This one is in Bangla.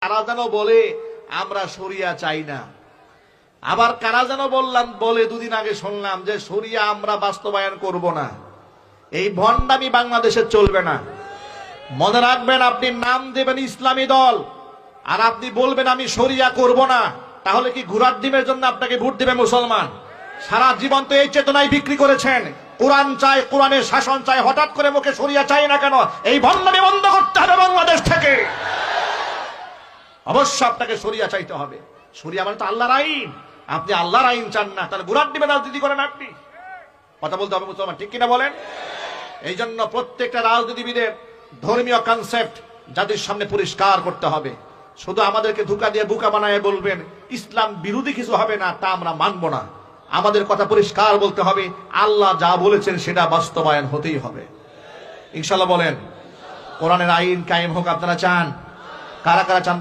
কারা যেন বলে আমরা শরিয়া চাই না, আবার কারা যেন বলে দুদিন আগে শুনলাম যে শরিয়া আমরা বাস্তবায়ন করব না। এই ভণ্ডামি বাংলাদেশে চলবে না। মনে রাখবেন, আপনি নাম দেবেন ইসলামী দল আর আপনি বলবেন আমি শরিয়া করব না, তাহলে কি ঘোড়ার ডিমের জন্য আপনাকে ভোট দিবে মুসলমান? সারা জীবন তো এই চেতনায় বিক্রি করেছেন, কোরআন চাই, কোরআনের শাসন চাই, হঠাৎ করে মুখে শরিয়া চাই না কেন? এই ভণ্ডামি বন্ধ করতে হবে বাংলাদেশ থেকে। অবশ্য আপনাকে শরিয়া চাইতে হবে। শরিয়া মানে তো আল্লাহর আইন। আপনি আল্লাহর আইন চান না, তাহলে ঘোড়ার ডিমে রাজনীতি করেন আপনি। কথা বলতে হবে মুসলমান, ঠিক কিনা বলেন? এই জন্য প্রত্যেকটা রাজনীতিবিদের ধর্মীয় কনসেপ্ট জাতির সামনে পরিষ্কার করতে হবে। শুধু আমাদেরকে ধোঁকা দিয়ে বোকা বানায় বলবেন ইসলাম বিরোধী কিছু হবে না, তা আমরা মানব না। আমাদের কথা পরিষ্কার বলতে হবে, আল্লাহ যা বলেছেন সেটা বাস্তবায়ন হতেই হবে। ইনশাআল্লাহ বলেন। কোরআনের আইন কায়েম হোক আপনারা চান? কারা কারা চান?